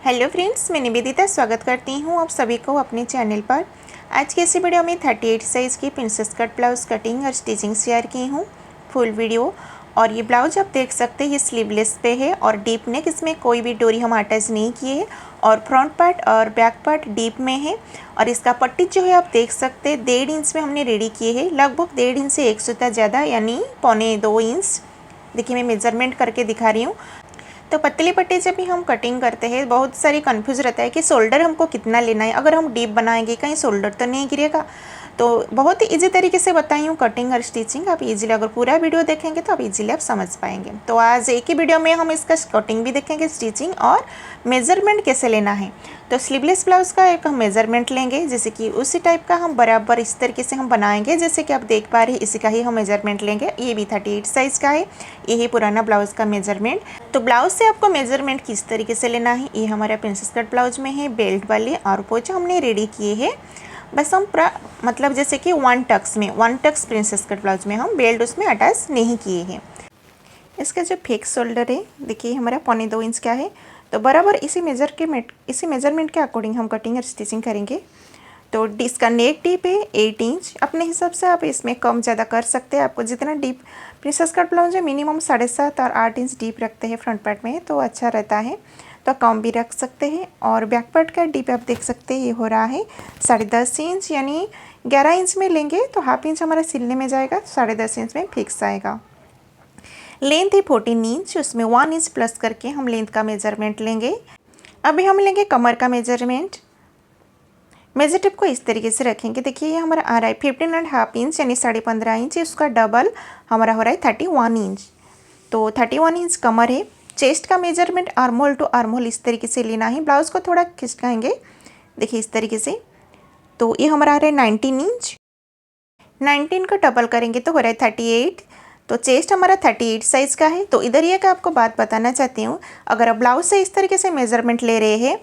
Hello friends, मैं निवेदिता स्वागत करती हूँ आप सभी को अपने चैनल पर। आज के इसी वीडियो में 38 साइज़ की प्रिंसेस कट ब्लाउज़ कटिंग और स्टिचिंग शेयर की हूँ फुल वीडियो। और ये ब्लाउज आप देख सकते हैं, ये स्लीवलेस पे है और डीप नेक, इसमें कोई भी डोरी हम अटैच नहीं किए हैं और फ्रंट पार्ट और बैक पार्ट डीप में है। और इसका पट्टी जो है आप देख सकते हैं 1.5 इंच में हमने रेडी किए हैं, लगभग 1.5 इंच से 1 सूता ज़्यादा यानी 1.25 इंच। देखिए मैं मेजरमेंट करके दिखा रही हूँ। तो पतली पट्टी जब भी हम कटिंग करते हैं बहुत सारी कंफ्यूज रहता है कि शोल्डर हमको कितना लेना है, अगर हम डीप बनाएंगे कहीं शोल्डर तो नहीं गिरेगा। तो बहुत ही ईजी तरीके से बताई हूँ कटिंग और स्टिचिंग। आप इजीली अगर पूरा वीडियो देखेंगे तो आप इजीली आप समझ पाएंगे। तो आज एक ही वीडियो में हम इसका कटिंग भी देखेंगे, स्टिचिंग और मेजरमेंट कैसे लेना है। तो स्लीवलेस ब्लाउज़ का एक हम मेजरमेंट लेंगे, जैसे कि उसी टाइप का हम बराबर इस तरीके से हम बनाएंगे जैसे कि आप देख पा रहे हैं। इसी का ही हम मेजरमेंट लेंगे। ये भी 38 साइज़ का है, यही पुराना ब्लाउज़ का मेजरमेंट। तो ब्लाउज़ से आपको मेजरमेंट किस तरीके से लेना है, ये हमारा प्रिंसेस कट ब्लाउज में है। बेल्ट वाले और पोचा हमने रेडी किए हैं। बस हम मतलब जैसे कि 1 टक्स प्रिंसेस कट ब्लाउज में हम बेल्ट उसमें अटैच नहीं किए हैं। इसका जो फिक्स शोल्डर है देखिए हमारा 1.25 इंच का है। तो बराबर इसी मेजरमेंट के अकॉर्डिंग हम कटिंग और स्टिचिंग करेंगे। तो इसका नेक डीप है 8 इंच। अपने हिसाब से आप इसमें कम ज़्यादा कर सकते हैं। आपको जितना डीप प्रिंसेस कट ब्लाउज है मिनिमम 7.5 और 8 इंच डीप रखते हैं फ्रंट पार्ट में, तो अच्छा रहता है। तो कम भी रख सकते हैं। और बैक पार्ट का डीप आप देख सकते हैं, ये हो रहा है 10.5 इंच, यानी 11 इंच में लेंगे तो हाफ इंच हमारा सिलने में जाएगा, 10.5 इंच में फिक्स आएगा। लेंथ है 14 इंच, उसमें 1 इंच प्लस करके हम लेंथ का मेजरमेंट लेंगे। अभी हम लेंगे कमर का मेजरमेंट। मेजर टिप को इस तरीके से रखेंगे। देखिए ये हमारा आ रहा है 15.5 इंच यानी 15.5 इंच। उसका डबल हमारा हो रहा है 31 इंच। तो 31 इंच कमर है। चेस्ट का मेजरमेंट आर्महोल टू आर्महोल इस तरीके से लेना है। ब्लाउज को थोड़ा खिसकाएंगे, देखिए इस तरीके से। तो ये हमारा आ रहा है 19 इंच। 19 का डबल करेंगे तो हो रहा है 38। तो चेस्ट हमारा 38 साइज़ का है। तो इधर ये का आपको बात बताना चाहती हूँ, अगर आप ब्लाउज से इस तरीके से मेजरमेंट ले रहे हैं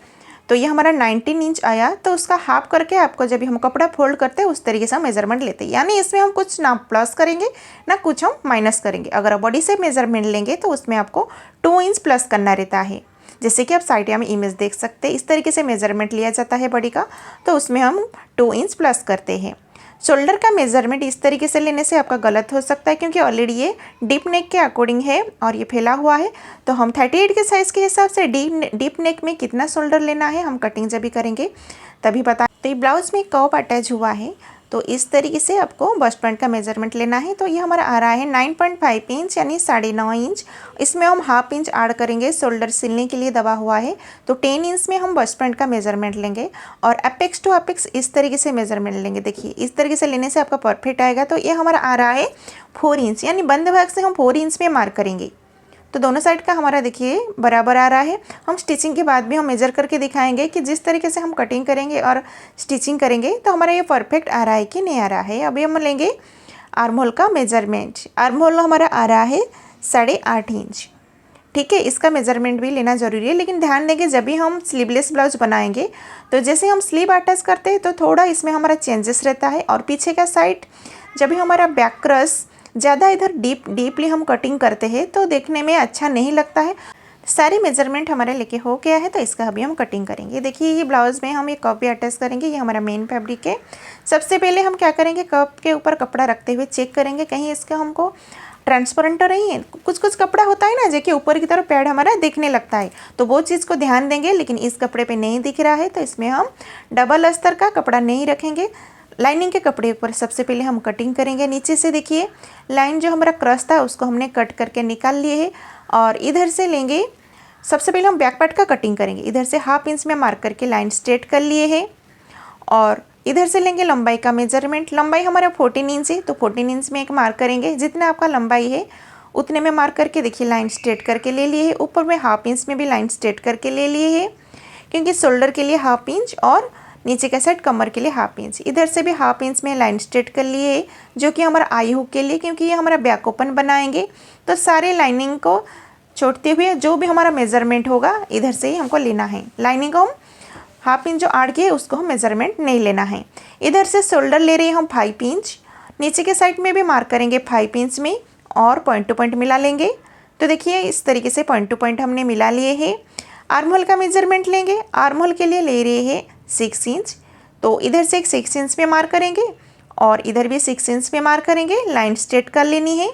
तो ये हमारा 19 इंच आया, तो उसका हाफ करके आपको जब भी हम कपड़ा फोल्ड करते हैं उस तरीके से हम मेजरमेंट लेते हैं। यानी इसमें हम कुछ ना प्लस करेंगे ना कुछ हम माइनस करेंगे। अगर आप बॉडी से मेजरमेंट लेंगे तो उसमें आपको 2 इंच प्लस करना रहता है। जैसे कि आप साइड में इमेज देख सकते हैं, इस तरीके से मेजरमेंट लिया जाता है बॉडी का, तो उसमें हम 2 इंच प्लस करते हैं। शोल्डर का मेजरमेंट इस तरीके से लेने से आपका गलत हो सकता है, क्योंकि ऑलरेडी ये डीप नेक के अकॉर्डिंग है और ये फैला हुआ है। तो हम 38 के साइज़ के हिसाब से डीप नेक में कितना शोल्डर लेना है हम कटिंग जब भी करेंगे तभी बता। तो ये ब्लाउज में कप अटैच हुआ है, तो इस तरीके से आपको बस्ट पॉइंट का मेजरमेंट लेना है। तो ये हमारा आ रहा है 9.5 इंच यानी 9.5 इंच। इसमें हम हाफ इंच ऐड करेंगे, शोल्डर सिलने के लिए दबा हुआ है। तो 10 इंच में हम बस्ट पॉइंट का मेजरमेंट लेंगे और अपेक्स टू अपेक्स इस तरीके से मेजरमेंट लेंगे। देखिए इस तरीके से लेने से आपका परफेक्ट आएगा। तो ये हमारा आ रहा है 4 इंच, यानी बंद भाग से हम 4 इंच में मार्क करेंगे। तो दोनों साइड का हमारा देखिए बराबर आ रहा है। हम स्टिचिंग के बाद भी हम मेजर करके दिखाएंगे कि जिस तरीके से हम कटिंग करेंगे और स्टिचिंग करेंगे तो हमारा ये परफेक्ट आ रहा है कि नहीं आ रहा है। अभी हम लेंगे आर्महोल का मेजरमेंट। आर्महोल हमारा आ रहा है 8.5 इंच। ठीक है, इसका मेजरमेंट भी लेना ज़रूरी है, लेकिन ध्यान देंगे जब भी हम स्लीवलेस ब्लाउज बनाएंगे तो जैसे हम स्लीव अटैच करते हैं तो थोड़ा इसमें हमारा चेंजेस रहता है। और पीछे का साइड जब भी हमारा बैक क्रॉस ज़्यादा इधर डीपली हम कटिंग करते हैं तो देखने में अच्छा नहीं लगता है। सारी मेजरमेंट हमारा लेके हो गया है, तो इसका अभी हम कटिंग करेंगे। देखिए ये ब्लाउज में हम ये कप भी अटैच करेंगे। ये हमारा मेन फैब्रिक है। सबसे पहले हम क्या करेंगे, कप के ऊपर कपड़ा रखते हुए चेक करेंगे कहीं इसका हमको ट्रांसपेरेंट तो नहीं है। कुछ कुछ कपड़ा होता है ना जो कि ऊपर की तरफ पैड हमारा दिखने लगता है, तो वो चीज़ को ध्यान देंगे। लेकिन इस कपड़े पे नहीं दिख रहा है तो इसमें हम डबल अस्तर का कपड़ा नहीं रखेंगे। लाइनिंग के कपड़े ऊपर सबसे पहले हम कटिंग करेंगे। नीचे से देखिए लाइन जो हमारा क्रॉस था उसको हमने कट करके निकाल लिए है। और इधर से लेंगे, सबसे पहले हम बैक पार्ट का कटिंग करेंगे। इधर से हाफ इंच में मार्क करके लाइन स्ट्रेट कर लिए है। और इधर से लेंगे लंबाई का मेजरमेंट। लंबाई हमारा 14 इंच है, तो 14 इंच में एक मार्क करेंगे। जितना आपका लंबाई है उतने में मार्क करके देखिए लाइन स्ट्रेट करके ले लिए है। ऊपर में हाफ इंच में भी लाइन स्ट्रेट करके ले लिए है, क्योंकि शोल्डर के लिए हाफ इंच और नीचे का साइड कमर के लिए हाफ इंच। इधर से भी हाफ इंच में लाइन स्ट्रेट कर लिए, जो कि हमारा आई हुक के लिए, क्योंकि ये हमारा बैक ओपन बनाएंगे। तो सारे लाइनिंग को छोड़ते हुए जो भी हमारा मेजरमेंट होगा इधर से ही हमको लेना है। लाइनिंग को हम हाफ इंच जो आड़ के उसको हम मेजरमेंट नहीं लेना है। इधर से शोल्डर ले रहे हैं हम 5 इंच। नीचे के साइड में भी मार्क करेंगे 5 इंच में और पॉइंट टू पॉइंट मिला लेंगे। तो देखिए इस तरीके से पॉइंट टू पॉइंट हमने मिला लिए हैं। आर्म होल का मेजरमेंट लेंगे। आर्म होल के लिए ले रहे हैं 6 इंच, तो इधर से एक 6 इंच में मार्क करेंगे और इधर भी 6 इंच में मार्क करेंगे। लाइन स्ट्रेट कर लेनी है।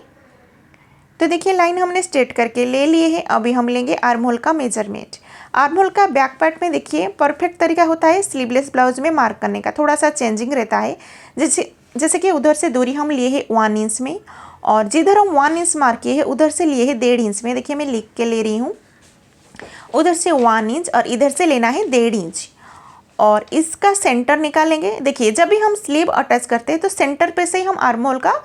तो देखिए लाइन हमने स्ट्रेट करके ले लिए है। अभी हम लेंगे आर्म होल का मेजरमेंट। आर्म होल का बैक पार्ट में देखिए परफेक्ट तरीका होता है स्लीवलेस ब्लाउज में मार्क करने का, थोड़ा सा चेंजिंग रहता है। जैसे कि उधर से दूरी हम लिए है 1 इंच में, और जिधर हम 1 इंच मार्क किए हैं उधर से लिए है 1.5 इंच में। देखिए मैं लिख के ले रही हूँ, उधर से 1 इंच और इधर से लेना है 1.5 इंच, और इसका सेंटर निकालेंगे। देखिए जब भी हम स्लीव अटैच करते हैं तो सेंटर पे से ही हम आर्म होल का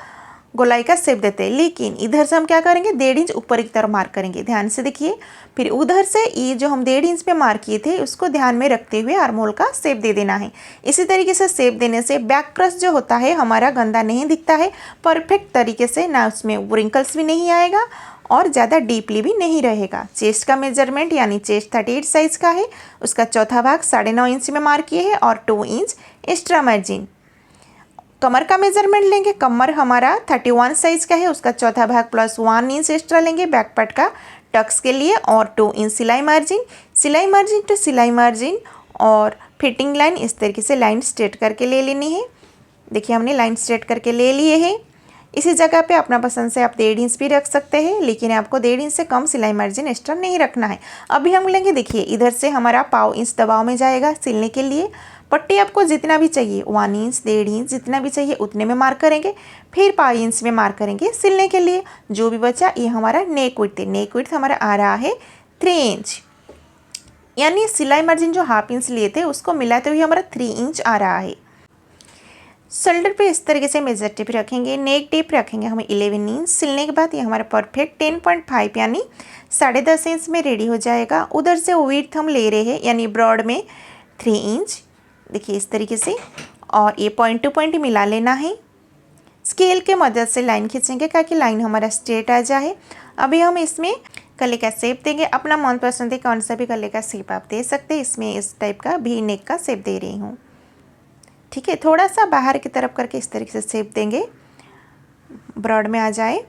गोलाई का शेप देते हैं, लेकिन इधर से हम क्या करेंगे 1.5 इंच ऊपर की तरफ मार्क करेंगे। ध्यान से देखिए, फिर उधर से ये जो हम 1.5 इंच पे मार्क किए थे उसको ध्यान में रखते हुए आर्म होल का शेप दे देना है। इसी तरीके से शेप देने से बैक क्रस्ट जो होता है हमारा गंदा नहीं दिखता है परफेक्ट तरीके से, ना उसमें रिंकल्स भी नहीं आएगा और ज़्यादा डीपली भी नहीं रहेगा। चेस्ट का मेजरमेंट यानी चेस्ट 38 साइज का है, उसका चौथा भाग 9.5 इंच में मार्क किए हैं और 2 इंच एक्स्ट्रा मार्जिन। कमर का मेजरमेंट लेंगे। कमर हमारा 31 साइज का है, उसका चौथा भाग प्लस 1 इंच एक्स्ट्रा लेंगे बैक पार्ट का टक्स के लिए, और 2 इंच सिलाई मार्जिन। सिलाई मार्जिन टू सिलाई मार्जिन और फिटिंग लाइन इस तरीके से लाइन स्ट्रेट करके ले लेनी है। देखिए हमने लाइन स्ट्रेट करके ले लिए हैं। इसी जगह पे अपना पसंद से आप 1.5 इंच भी रख सकते हैं, लेकिन आपको 1.5 इंच से कम सिलाई मार्जिन एक्स्ट्रा नहीं रखना है। अभी हम लेंगे, देखिए इधर से हमारा पाव इंच दबाव में जाएगा सिलने के लिए। पट्टी आपको जितना भी चाहिए 1 इंच 1.5 इंच जितना भी चाहिए उतने में मार्क करेंगे, फिर पाव इंच में मार्क करेंगे सिलने के लिए। जो भी बचा ये हमारा नेक विड्थ है। नेक विड्थ हमारा आ रहा है 3 इंच, यानी सिलाई मार्जिन जो हाफ इंच लिए थे उसको मिलाते हुए हमारा 3 इंच आ रहा है। शोल्डर पे इस तरीके से मेजर टेप रखेंगे, नेक टेप रखेंगे हम 11 इंच। सिलने के बाद ये हमारा परफेक्ट 10.5 यानी 10.5 इंच में रेडी हो जाएगा। उधर से विड्थ हम ले रहे हैं यानी ब्रॉड में 3 इंच। देखिए इस तरीके से, और ये पॉइंट टू पॉइंट मिला लेना है। स्केल के मदद से लाइन खींचेंगे ताकि लाइन हमारा स्ट्रेट आ जाए। अभी हम इसमें गले का शेप देंगे। अपना मनपसंद कौन सा भी गले का शेप आप दे सकते हैं। इसमें इस टाइप का भी नेक का शेप दे रही हूँ, ठीक है। थोड़ा सा बाहर की तरफ करके इस तरीके से शेप देंगे, ब्रॉड में आ जाए।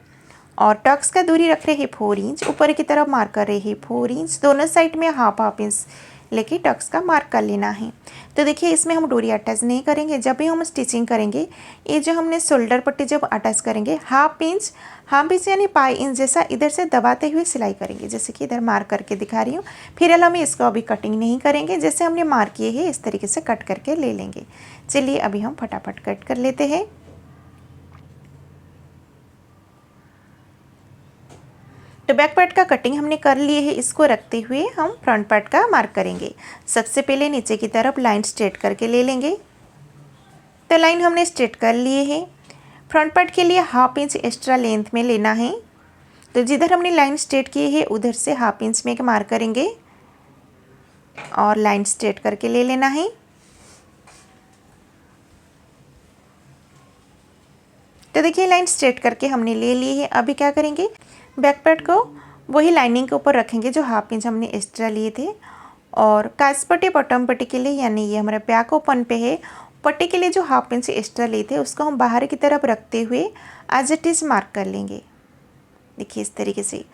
और टक्स का दूरी रख रहे हैं 4 इंच, ऊपर की तरफ मार्क कर रहे हैं 4 इंच, दोनों साइड में हाफ इंच लेके टक्स का मार्क कर लेना है। तो देखिए इसमें हम डोरी अटैच नहीं करेंगे। जब भी हम स्टिचिंग करेंगे ये जो हमने शोल्डर पट्टी जब अटैच करेंगे हाफ इंच यानी पाई इंच जैसा इधर से दबाते हुए सिलाई करेंगे, जैसे कि इधर मार्क करके दिखा रही हूँ। फिर हम इसको अभी कटिंग नहीं करेंगे, जैसे हमने मार्क किए हैं इस तरीके से कट करके ले लेंगे। चलिए अभी हम फटाफट कट कर लेते हैं। तो बैक पार्ट का कटिंग हमने कर लिए है, इसको रखते हुए हम फ्रंट पार्ट का मार्क करेंगे। सबसे पहले नीचे की तरफ लाइन स्ट्रेट करके ले लेंगे। तो लाइन हमने स्ट्रेट कर लिए है। फ्रंट पार्ट के लिए हाफ इंच एक्स्ट्रा लेंथ में लेना है। तो जिधर हमने लाइन स्ट्रेट की है उधर से हाफ इंच में मार्क करेंगे और लाइन स्ट्रेट करके ले लेना है। तो देखिए लाइन स्ट्रेट करके हमने ले ली है। अभी क्या करेंगे, बैक पार्ट को वही लाइनिंग के ऊपर रखेंगे जो हाफ इंच हमने एक्स्ट्रा लिए थे, और काज पट्टी बॉटम पट्टी के लिए यानी ये हमारा बैक ओपन पे है, पट्टी के लिए जो हाफ इंच एक्स्ट्रा लिए थे उसको हम बाहर की तरफ रखते हुए एज इट इज़ मार्क कर लेंगे। देखिए इस तरीके से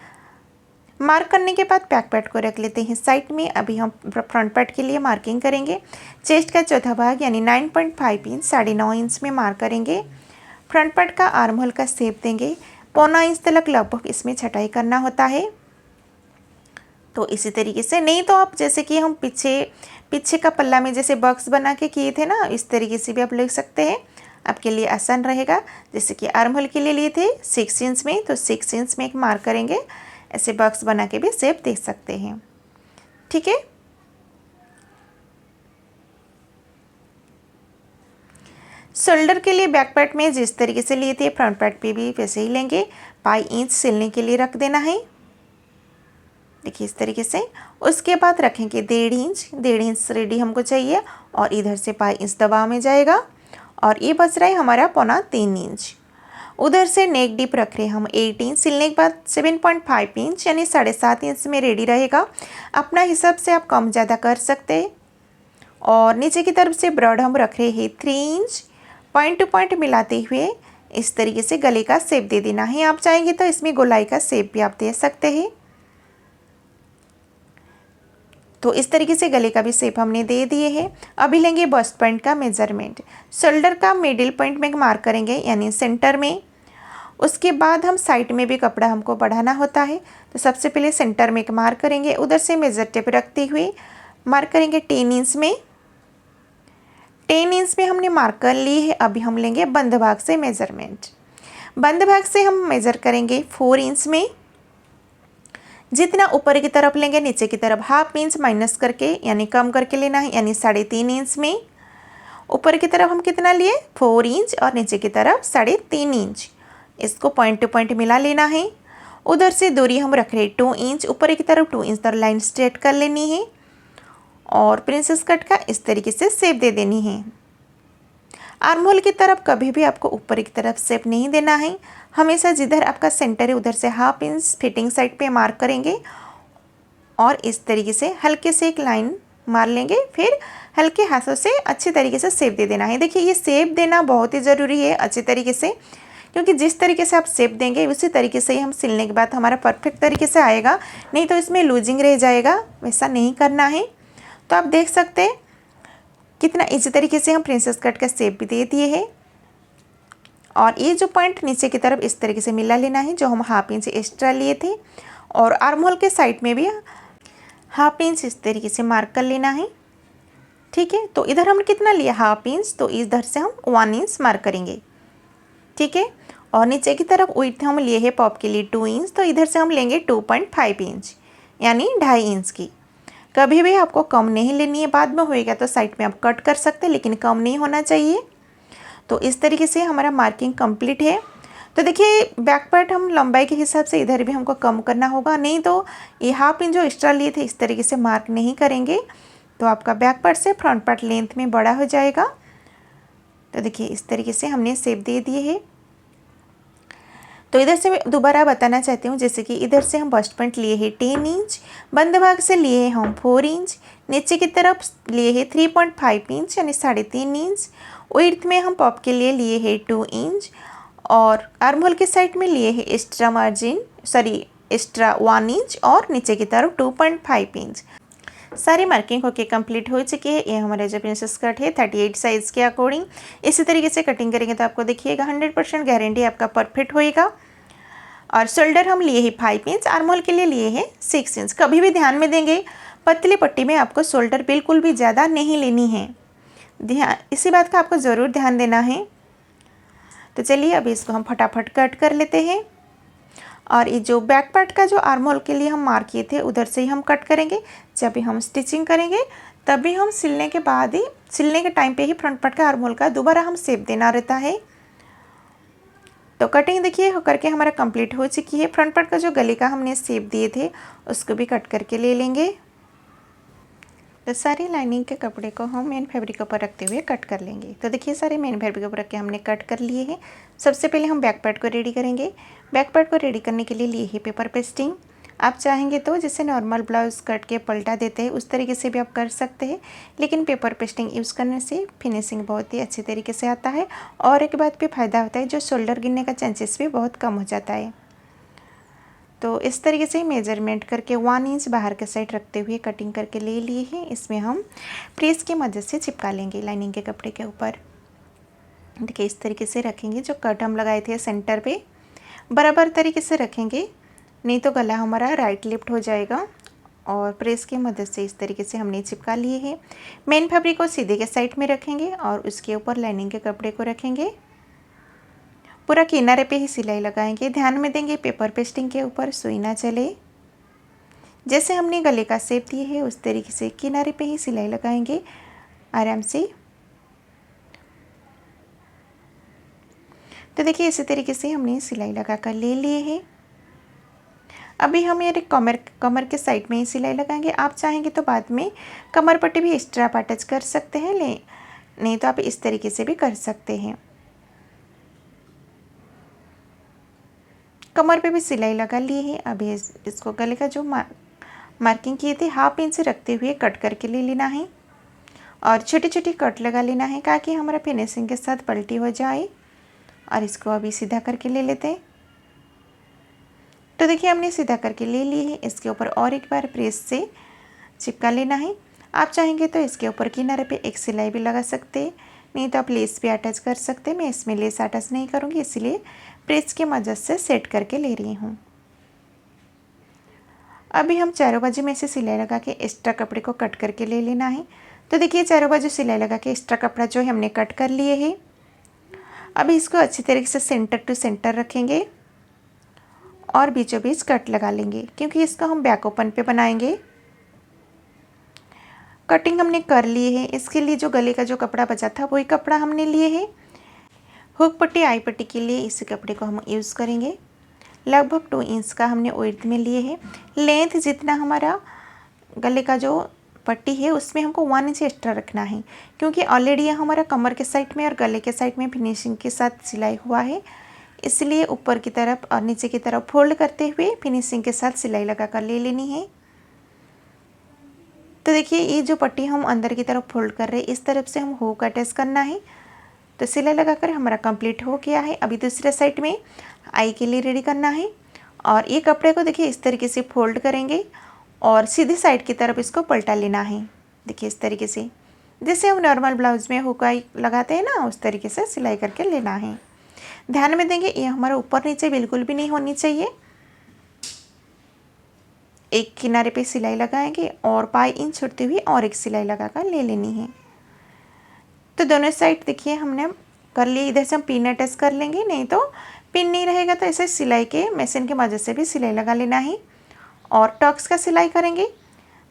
मार्क करने के बाद बैक पार्ट को रख लेते हैं साइड में। अभी हम फ्रंट पार्ट के लिए मार्किंग करेंगे। चेस्ट का चौथा भाग यानी 9.5 इंच 9.5 इंच में मार्क करेंगे। फ्रंट पार्ट का आर्म होल का शेप देंगे। 1.25 इंच तक लगभग इसमें छटाई करना होता है। तो इसी तरीके से, नहीं तो आप जैसे कि हम पीछे का पल्ला में जैसे बॉक्स बना के किए थे ना, इस तरीके से भी आप लिख सकते हैं, आपके लिए आसान रहेगा। जैसे कि आर्म होल के लिए लिए थे 6 इंच में, तो 6 इंच में एक मार्क करेंगे। ऐसे बॉक्स बना के भी शेप दे सकते हैं, ठीक है। शोल्डर के लिए बैक पार्ट में जिस तरीके से लिए थे फ्रंट पार्ट पे भी वैसे ही लेंगे। पाई इंच सिलने के लिए रख देना है, देखिए इस तरीके से। उसके बाद रखेंगे 1.5 इंच रेडी हमको चाहिए, और इधर से पाई इंच दबाव में जाएगा, और ये बच रहा है हमारा 2.25 इंच। उधर से नेक डीप रख रहे हैं हम 8 इंच। सिलने के बाद 7.5 इंच यानी 7.5 इंच में रेडी रहेगा। अपना हिसाब से आप कम ज़्यादा कर सकते हैं। और नीचे की तरफ से ब्रॉड हम रख रहे हैं 3 इंच। पॉइंट टू पॉइंट मिलाते हुए इस तरीके से गले का शेप दे देना है। आप चाहेंगे तो इसमें गोलाई का शेप भी आप दे सकते हैं। तो इस तरीके से गले का भी शेप हमने दे दिए है। अभी लेंगे बस्ट पॉइंट का मेजरमेंट। शोल्डर का मिडिल पॉइंट में मार्क करेंगे यानी सेंटर में। उसके बाद हम साइड में भी कपड़ा हमको बढ़ाना होता है, तो सबसे पहले सेंटर में एक मार्क करेंगे, उधर से मेजर टेप रखते हुए मार्क करेंगे 10 इंच में। 10 इंच में हमने मार्क कर ली है। अभी हम लेंगे बंद भाग से मेजरमेंट। बंद भाग से हम मेजर करेंगे 4 इंच में। जितना ऊपर की तरफ लेंगे नीचे की तरफ हाफ इंच माइनस करके यानी कम करके लेना है, यानी 3.5 इंच में। ऊपर की तरफ हम कितना लिए 4 इंच और नीचे की तरफ 3.5 इंच। इसको पॉइंट टू पॉइंट मिला लेना है। उधर से दूरी हम रख रहे 2 इंच, ऊपर की तरफ 2 इंच तक लाइन स्ट्रेट कर लेनी है और प्रिंसेस कट का इस तरीके से शेप दे देनी है। आर्म होल की तरफ कभी भी आपको ऊपर की तरफ शेप नहीं देना है। हमेशा जिधर आपका सेंटर है उधर से हाफ इंच फिटिंग साइड पे मार्क करेंगे और इस तरीके से हल्के से एक लाइन मार लेंगे। फिर हल्के हाथों से अच्छे तरीके से शेप दे देना है। देखिए ये शेप देना बहुत ही ज़रूरी है अच्छे तरीके से, क्योंकि जिस तरीके से आप शेप देंगे उसी तरीके से ही हम सिलने के बाद हमारा परफेक्ट तरीके से आएगा, नहीं तो इसमें लूजिंग रह जाएगा। वैसा नहीं करना है। तो आप देख सकते हैं कितना इजी तरीके से हम प्रिंसेस कट का शेप भी दे दिए हैं। और ये जो पॉइंट नीचे की तरफ इस तरीके से मिला लेना है जो हम हाफ इंच एक्स्ट्रा लिए थे, और आर्म होल के साइड में भी हाफ इंच इस तरीके से मार्क कर लेना है। ठीक है, तो इधर हमने कितना लिया हाफ इंच, तो इधर से हम 1 इंच मार्क करेंगे। ठीक है, और नीचे की तरफ विड्थ हम लिए हैं पॉप के लिए 2 इंच, तो इधर से हम लेंगे 2.5 इंच यानी 2.5 इंच की। कभी भी आपको कम नहीं लेनी है, बाद में होएगा तो साइड में आप कट कर सकते हैं, लेकिन कम नहीं होना चाहिए। तो इस तरीके से हमारा मार्किंग कंप्लीट है। तो देखिए बैक पार्ट हम लंबाई के हिसाब से इधर भी हमको कम करना होगा, नहीं तो ये हाफ इंच जो एक्स्ट्रा लिए थे इस तरीके से मार्क नहीं करेंगे तो आपका बैक पार्ट से फ्रंट पार्ट लेंथ में बड़ा हो जाएगा। तो देखिए इस तरीके से हमने शेप दे दिए है। तो इधर से मैं दोबारा बताना चाहती हूँ, जैसे कि इधर से हम बस्ट पॉइंट लिए हैं 10 इंच, बंद भाग से लिए हैं हम 4 इंच, नीचे की तरफ लिए हैं 3.5 इंच यानी 3.5 इंच, विड्थ में हम पॉप के लिए हैं 2 इंच, और आर्म होल के साइड में लिए हैं एक्स्ट्रा मार्जिन एक्स्ट्रा 1 इंच और नीचे की तरफ 2.5 इंच। सारी मार्किंग होके कंप्लीट हो चुकी है। ये हमारा जो प्रिंसेस कट है 38 साइज़ के अकॉर्डिंग इसी तरीके से कटिंग करेंगे तो आपको देखिएगा 100% गारंटी आपका परफेक्ट होएगा। और शोल्डर हम लिए हैं 5 इंच, आर्म होल के लिए हैं 6 इंच। कभी भी ध्यान में देंगे पतली पट्टी में आपको शोल्डर बिल्कुल भी ज़्यादा नहीं लेनी है, ध्यान इसी बात का आपको ज़रूर ध्यान देना है। तो चलिए अभी इसको हम फटाफट कट कर लेते हैं। और ये जो बैक पार्ट का जो आर्म होल के लिए हम मार्क किए थे उधर से ही हम कट करेंगे। जब भी हम स्टिचिंग करेंगे तभी हम सिलने के बाद ही, सिलने के टाइम पे ही फ्रंट पार्ट का आर्म होल का दोबारा हम शेप देना रहता है। तो कटिंग देखिए करके हमारा कंप्लीट हो चुकी है। फ्रंट पार्ट का जो गले का हमने शेप दिए थे उसको भी कट करके ले लेंगे। तो सारी लाइनिंग के कपड़े को हम मेन फैब्रिक के ऊपर रखते हुए कट कर लेंगे। तो देखिए सारे मेन फैब्रिक के ऊपर रख के हमने कट कर लिए हैं। सबसे पहले हम बैक पार्ट को रेडी करेंगे। बैक पार्ट को रेडी करने के लिए लिए है पेपर पेस्टिंग। आप चाहेंगे तो जैसे नॉर्मल ब्लाउज कट के पलटा देते हैं उस तरीके से भी आप कर सकते हैं, लेकिन पेपर पेस्टिंग यूज़ करने से फिनिशिंग बहुत ही अच्छे तरीके से आता है। और एक बात भी फ़ायदा होता है, जो शोल्डर गिरने का चांसेस भी बहुत कम हो जाता है। तो इस तरीके से मेजरमेंट करके 1 इंच बाहर के साइड रखते हुए कटिंग करके ले लिए हैं। इसमें हम प्रेस की मदद से चिपका लेंगे लाइनिंग के कपड़े के ऊपर। देखिए इस तरीके से रखेंगे, जो कट हम लगाए थे सेंटर पे बराबर तरीके से रखेंगे, नहीं तो गला हमारा राइट लेफ्ट हो जाएगा। और प्रेस की मदद से इस तरीके से हमने चिपका लिए हैं। मेन फैब्रिक को सीधे के साइड में रखेंगे और उसके ऊपर लाइनिंग के कपड़े को रखेंगे। पूरा किनारे पे ही सिलाई लगाएंगे, ध्यान में देंगे पेपर पेस्टिंग के ऊपर सुई ना चले। जैसे हमने गले का शेप दिए है उस तरीके से किनारे पे ही सिलाई लगाएंगे आराम से। तो देखिए इसी तरीके से हमने सिलाई लगा कर ले लिए है। अभी हम ये कमर के साइड में ही सिलाई लगाएंगे। आप चाहेंगे तो बाद में कमर पट्टी भी एक्स्ट्रा अटैच कर सकते हैं, नहीं तो आप इस तरीके से भी कर सकते हैं। कमर पे भी सिलाई लगा ली है। अभी इसको गले का जो मार्किंग किए थे हाफ इंच रखते हुए कट करके ले लेना है और छोटी छोटी कट लगा लेना है ताकि हमारा फिनिशिंग के साथ पलटी हो जाए। और इसको अभी सीधा करके ले लेते हैं। तो देखिए हमने सीधा करके ले ली है। इसके ऊपर और एक बार प्रेस से चिपका लेना है। आप चाहेंगे तो इसके ऊपर किनारे पे एक सिलाई भी लगा सकते हैं, नहीं तो आप लेस भी अटैच कर सकते हैं। मैं इसमें लेस अटैच नहीं करूँगी, इसलिए प्रेस की मदद से सेट करके ले रही हूँ। अभी हम चारों बाजू में से सिलाई लगा के एक्स्ट्रा कपड़े को कट करके ले लेना है। तो देखिए चारों बाजू सिलाई लगा के एक्स्ट्रा कपड़ा जो है हमने कट कर लिए है। अभी इसको अच्छी तरीके से सेंटर टू सेंटर रखेंगे और बीचों बीच कट लगा लेंगे, क्योंकि इसको हम बैक ओपन पे बनाएंगे। कटिंग हमने कर ली है। इसके लिए जो गले का जो कपड़ा बचा था वही कपड़ा हमने लिए है। हुक पट्टी आई पट्टी के लिए इसी कपड़े को हम यूज़ करेंगे। लगभग 2 इंच का हमने विड्थ में लिए है। लेंथ जितना हमारा गले का जो पट्टी है उसमें हमको 1 इंच एक्स्ट्रा रखना है, क्योंकि ऑलरेडी यह हमारा कमर के साइड में और गले के साइड में फिनिशिंग के साथ सिलाई हुआ है, इसलिए ऊपर की तरफ और नीचे की तरफ फोल्ड करते हुए फिनिशिंग के साथ सिलाई लगा कर ले लेनी है। तो देखिए ये जो पट्टी हम अंदर की तरफ फोल्ड कर रहे हैं, इस तरफ से हम हुक अटैच करना है। तो सिलाई लगाकर हमारा कंप्लीट हो गया है। अभी दूसरे साइड में आई के लिए रेडी करना है, और ये कपड़े को देखिए इस तरीके से फोल्ड करेंगे और सीधी साइड की तरफ इसको पलटा लेना है। देखिए इस तरीके से, जैसे हम नॉर्मल ब्लाउज में हुक आई लगाते हैं ना, उस तरीके से सिलाई करके लेना है। ध्यान में देंगे ये हमारा ऊपर नीचे बिल्कुल भी नहीं होनी चाहिए। एक किनारे पे सिलाई लगाएंगे और पाई इंच छोड़ते हुए और एक सिलाई लगाकर ले लेनी है। तो दोनों साइड देखिए हमने कर लिए। इधर से हम पिन अटैच कर लेंगे, नहीं तो पिन नहीं रहेगा तो ऐसे सिलाई के मशीन की मदद से भी सिलाई लगा लेना है। और टक्स का सिलाई करेंगे।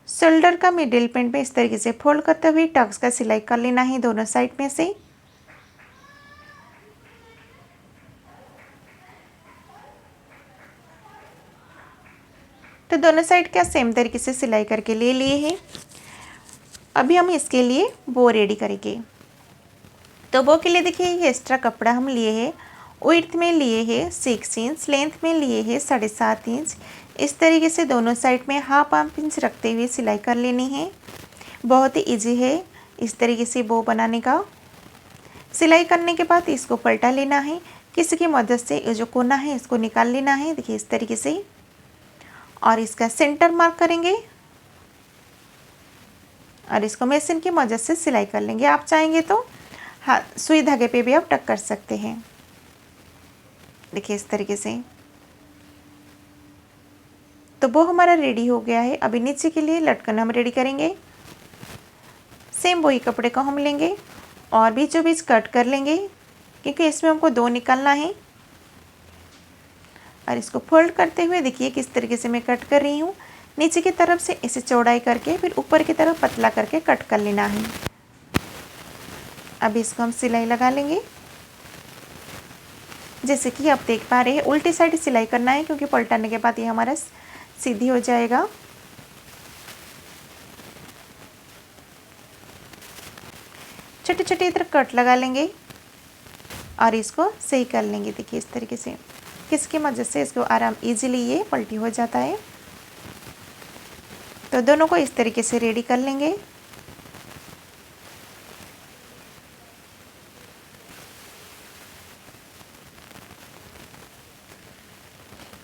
शोल्डर का मिडिल पॉइंट में इस तरीके से फोल्ड करते हुए टक्स का सिलाई कर लेना है दोनों साइड में से। तो दोनों साइड का सेम तरीके से सिलाई करके ले लिए हैं। अभी हम इसके लिए बो रेडी करेंगे। तो बो के लिए देखिए ये एक्स्ट्रा कपड़ा हम लिए हैं। विड्थ में लिए हैं 6 इंच, लेंथ में लिए हैं 7.5 इंच। इस तरीके से दोनों साइड में हाफ इंच रखते हुए सिलाई कर लेनी है। बहुत ही ईजी है इस तरीके से बो बनाने का। सिलाई करने के बाद इसको पलटा लेना है। किसी की मदद से ये जो कोना है इसको निकाल लेना है, देखिए इस तरीके से, और इसका सेंटर मार्क करेंगे और इसको मशीन की मदद से सिलाई कर लेंगे। आप चाहेंगे तो सुई धागे पे भी आप टक कर सकते हैं। देखिए इस तरीके से। तो वो हमारा रेडी हो गया है। अभी नीचे के लिए लटकन हम रेडी करेंगे। सेम वही कपड़े को हम लेंगे और बीचों बीच कट कर लेंगे, क्योंकि इसमें हमको 2 निकालना है। और इसको फोल्ड करते हुए देखिए किस तरीके से मैं कट कर रही हूँ। नीचे की तरफ से इसे चौड़ाई करके फिर ऊपर की तरफ पतला करके कट कर लेना है। अब इसको हम सिलाई लगा लेंगे। जैसे कि आप देख पा रहे हैं उल्टी साइड सिलाई करना है, क्योंकि पलटाने के बाद ये हमारा सीधी हो जाएगा। छोटे छोटे इधर कट लगा लेंगे और इसको सही कर लेंगे। देखिए इस तरीके से, किसकी मदद से इसको आराम इजीली ये पलटी हो जाता है। तो दोनों को इस तरीके से रेडी कर लेंगे।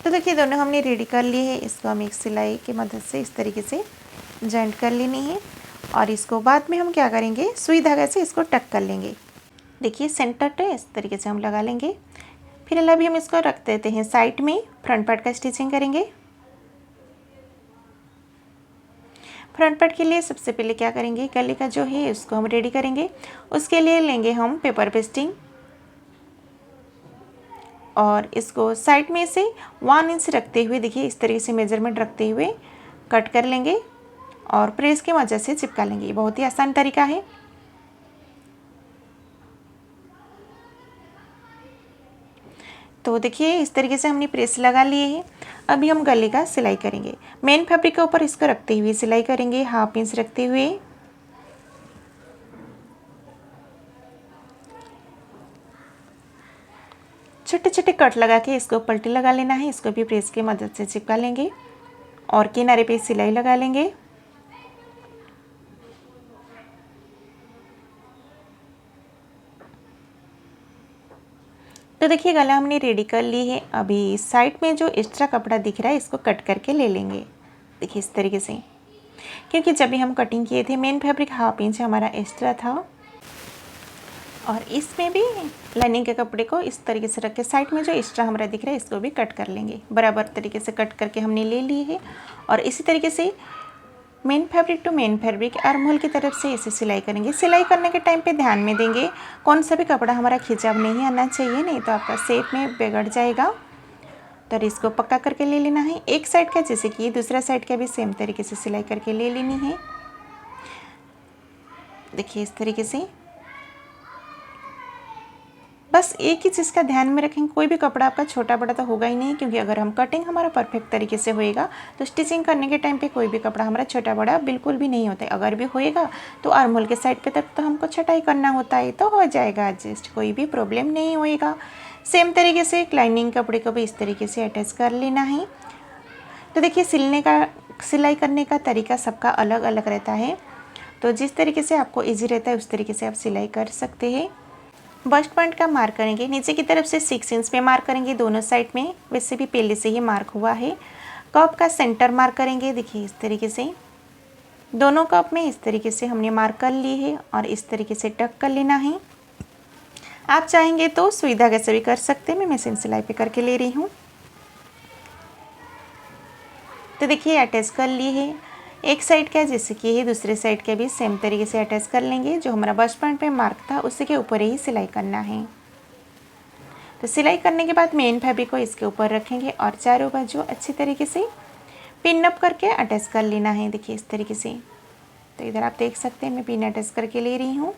तो देखिए दोनों हमने रेडी कर लिए हैं। इसको हम एक सिलाई की मदद से इस तरीके से जॉइंट कर लेनी है, और इसको बाद में हम क्या करेंगे, सुई धागा से इसको टक कर लेंगे। देखिए सेंटर पे इस तरीके से हम लगा लेंगे। फिर अभी हम इसको रख देते हैं साइड में। फ्रंट पार्ट का स्टिचिंग करेंगे। फ्रंट पार्ट के लिए सबसे पहले क्या करेंगे, गले का जो है उसको हम रेडी करेंगे। उसके लिए लेंगे हम पेपर पेस्टिंग और इसको साइड में से 1 इंच रखते हुए देखिए इस तरीके से मेजरमेंट रखते हुए कट कर लेंगे और प्रेस की मदद से चिपका लेंगे। बहुत ही आसान तरीका है। तो देखिए इस तरीके से हमने प्रेस लगा लिए हैं। अभी हम गले का सिलाई करेंगे। मेन फैब्रिक के ऊपर इसको रखते हुए सिलाई करेंगे, 1/2 इंच रखते हुए। छोटे छोटे कट लगा के इसको पलटी लगा लेना है। इसको भी प्रेस की मदद से चिपका लेंगे और किनारे पे सिलाई लगा लेंगे। तो देखिए गला हमने रेडी कर ली है। अभी साइड में जो एक्स्ट्रा कपड़ा दिख रहा है इसको कट करके ले लेंगे। देखिए इस तरीके से। क्योंकि जब भी हम कटिंग किए थे मेन फैब्रिक 1/2 इंच हमारा एक्स्ट्रा था। और इसमें भी लाइनिंग के कपड़े को इस तरीके से रख के साइड में जो एक्स्ट्रा हमारा दिख रहा है इसको भी कट कर लेंगे। बराबर तरीके से कट करके हमने ले लिए है। और इसी तरीके से main fabric to main fabric armhole की तरफ से इसे सिलाई करेंगे। सिलाई करने के टाइम पे ध्यान में देंगे कौन सा भी कपड़ा हमारा खिंचाव नहीं आना चाहिए, नहीं तो आपका शेप में बिगड़ जाएगा। तो इसको पक्का करके ले लेना है। एक साइड का जैसे कि दूसरा साइड का भी सेम तरीके से सिलाई करके ले लेनी है। देखिए इस तरीके से बस एक ही चीज़ का ध्यान में रखेंगे, कोई भी कपड़ा आपका छोटा बड़ा तो होगा ही नहीं, क्योंकि अगर हम कटिंग हमारा परफेक्ट तरीके से होएगा तो स्टिचिंग करने के टाइम पे कोई भी कपड़ा हमारा छोटा बड़ा बिल्कुल भी नहीं होता है। अगर भी होएगा तो आर्म होल के साइड पे तक तो हमको छटाई करना होता है, तो हो जाएगा एडजस्ट, कोई भी प्रॉब्लम नहीं होएगा। सेम तरीके से एक लाइनिंग कपड़े को भी इस तरीके से अटैच कर लेना है। तो देखिए सिलाई करने का तरीका सबका अलग अलग रहता है, तो जिस तरीके से आपको ईजी रहता है उस तरीके से आप सिलाई कर सकते हैं। बस्ट पॉइंट का मार्क करेंगे, नीचे की तरफ से 6 इंच में मार्क करेंगे दोनों साइड में, वैसे भी पहले से ही मार्क हुआ है। कप का सेंटर मार्क करेंगे, देखिए इस तरीके से दोनों कप में इस तरीके से हमने मार्क कर ली है और इस तरीके से टक कर लेना है। आप चाहेंगे तो सुई धागे से भी कर सकते हैं, मैं मशीन सिलाई पे करके ले रही हूँ। तो देखिए अटैच कर ली है। एक साइड का जैसे कि है दूसरे साइड के भी सेम तरीके से अटैच कर लेंगे। जो हमारा बस्ट पॉइंट पे मार्क था उसी के ऊपर ही सिलाई करना है। तो सिलाई करने के बाद मेन फैब्रिक को इसके ऊपर रखेंगे और चारों बाजू अच्छी तरीके से पिन अप करके अटैच कर लेना है। देखिए इस तरीके से, तो इधर आप देख सकते हैं मैं पिन अटैच करके ले रही हूँ।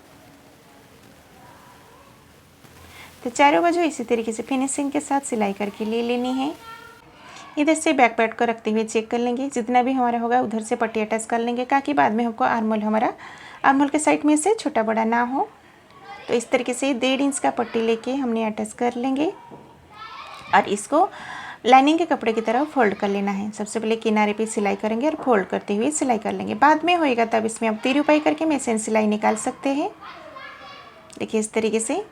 तो चारों बाजू इसी तरीके से फिनिशिंग के साथ सिलाई करके ले लेनी है। इधर से बैक पार्ट को रखते हुए चेक कर लेंगे, जितना भी हमारा होगा उधर से पट्टी अटैच कर लेंगे, ताकि बाद में हमको हमारा आर्म होल के साइड में से छोटा बड़ा ना हो। तो इस तरीके से 1.5 इंच का पट्टी लेके हमने अटैच कर लेंगे और इसको लाइनिंग के कपड़े की तरह फोल्ड कर लेना है। सबसे पहले किनारे पे सिलाई करेंगे और फोल्ड करते हुए सिलाई कर लेंगे। बाद में होएगा तब इसमें आप 3 रुपये करके मशीन सिलाई निकाल सकते हैं। देखिए इस तरीके से।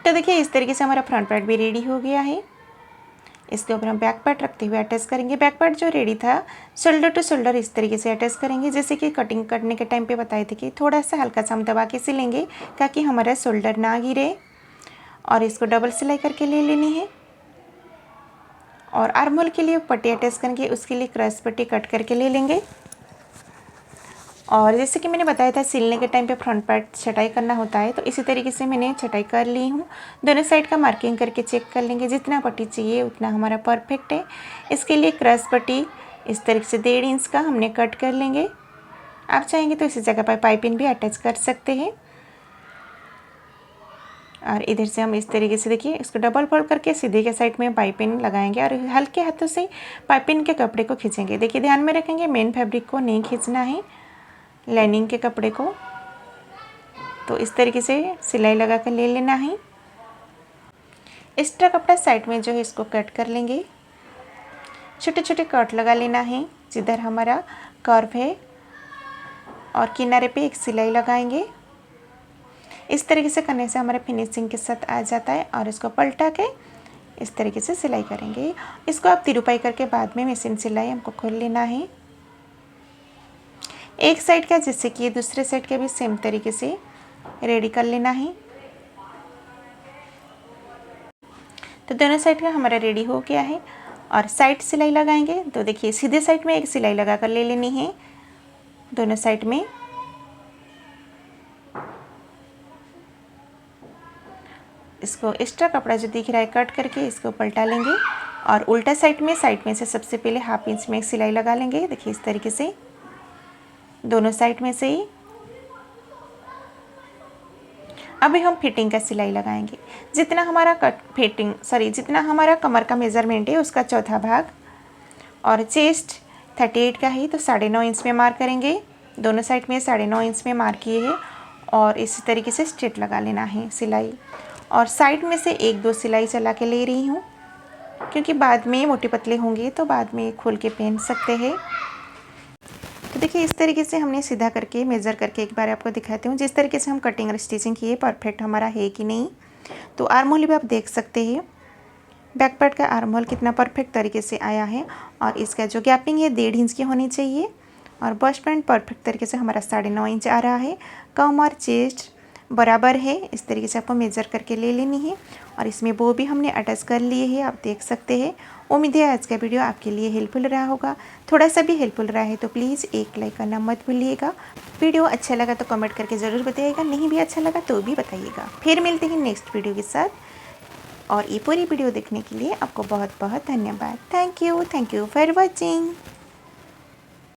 तो देखिए इस तरीके से हमारा फ्रंट पार्ट भी रेडी हो गया है। इसके ऊपर हम बैक पार्ट रखते हुए अटैच करेंगे। बैक पार्ट जो रेडी था शोल्डर टू शोल्डर इस तरीके से अटैच करेंगे, जैसे कि कटिंग करने के टाइम पे बताए थे कि थोड़ा सा हल्का सा हम दबा के सिलेंगे ताकि हमारा शोल्डर ना गिरे। और इसको डबल सिलाई करके ले लेनी है। और आर्म होल के लिए पट्टी अटैच करेंगे, उसके लिए क्रॉस पट्टी कट करके ले लेंगे। और जैसे कि मैंने बताया था सिलने के टाइम पे फ्रंट पार्ट छटाई करना होता है, तो इसी तरीके से मैंने छटाई कर ली हूँ। दोनों साइड का मार्किंग करके चेक कर लेंगे, जितना पट्टी चाहिए उतना हमारा परफेक्ट है। इसके लिए क्रॉस पट्टी इस तरीके से 1.5 इंच का हमने कट कर लेंगे। आप चाहेंगे तो इसी जगह पर पाइपिंग भी अटैच कर सकते हैं। और इधर से हम इस तरीके से देखिए इसको डबल फोल्ड करके सीधे के साइड में पाइपिंग लगाएंगे और हल्के हाथों से पाइपिंग के कपड़े को खींचेंगे। देखिए ध्यान में रखेंगे मेन फैब्रिक को नहीं खींचना है, लाइनिंग के कपड़े को। तो इस तरीके से सिलाई लगा कर ले लेना है। एक्स्ट्रा कपड़ा साइड में जो है इसको कट कर लेंगे। छोटे छोटे कट लगा लेना है जिधर हमारा कर्व है और किनारे पे एक सिलाई लगाएंगे। इस तरीके से करने से हमारा फिनिशिंग के साथ आ जाता है। और इसको पलटा के इस तरीके से सिलाई करेंगे। इसको आप तिरुपाई करके बाद में मशीन सिलाई हमको खोल लेना है। एक साइड का जैसे कि दूसरे साइड के भी सेम तरीके से रेडी कर लेना है। तो दोनों साइड का हमारा रेडी हो गया है। और साइड सिलाई लगाएंगे, तो देखिए सीधे साइड में एक सिलाई लगा कर ले लेनी है दोनों साइड में। इसको एक्स्ट्रा कपड़ा जो दिख रहा है कट करके इसको पलटा लेंगे और उल्टा साइड में से सबसे पहले 1/2 इंच में एक सिलाई लगा लेंगे। देखिए इस तरीके से दोनों साइड में से ही। अभी हम फिटिंग का सिलाई लगाएंगे। जितना हमारा कमर का मेज़रमेंट है उसका चौथा भाग और चेस्ट 38 का है, तो 9.5 इंच में मार्क करेंगे। दोनों साइड में 9.5 इंच में मार्क किए हैं और इसी तरीके से स्ट्रेट लगा लेना है सिलाई। और साइड में से 1-2 सिलाई चला के ले रही हूँ, क्योंकि बाद में मोटे पतले होंगे तो बाद में खोल के पहन सकते हैं। तो देखिए इस तरीके से हमने सीधा करके मेज़र करके एक बार आपको दिखाती हूँ जिस तरीके से हम कटिंग और स्टिचिंग किए परफेक्ट हमारा है कि नहीं। तो आर्म होल भी आप देख सकते हैं बैक पार्ट का आर्म होल कितना परफेक्ट तरीके से आया है और इसका जो गैपिंग है 1.5 इंच की होनी चाहिए। और बस्ट बैंड परफेक्ट तरीके से हमारा 9.5 इंच आ रहा है। कम और चेस्ट बराबर है, इस तरीके से आपको मेज़र करके ले लेनी है। और इसमें वो भी हमने अटैच कर लिए है, आप देख सकते हैं। उम्मीद है आज का वीडियो आपके लिए हेल्पफुल रहा होगा। थोड़ा सा भी हेल्पफुल रहा है तो प्लीज़ एक लाइक करना मत भूलिएगा। वीडियो अच्छा लगा तो कमेंट करके ज़रूर बताइएगा, नहीं भी अच्छा लगा तो भी बताइएगा। फिर मिलते हैं नेक्स्ट वीडियो के साथ। और ये पूरी वीडियो देखने के लिए आपको बहुत बहुत धन्यवाद। Thank you for watching.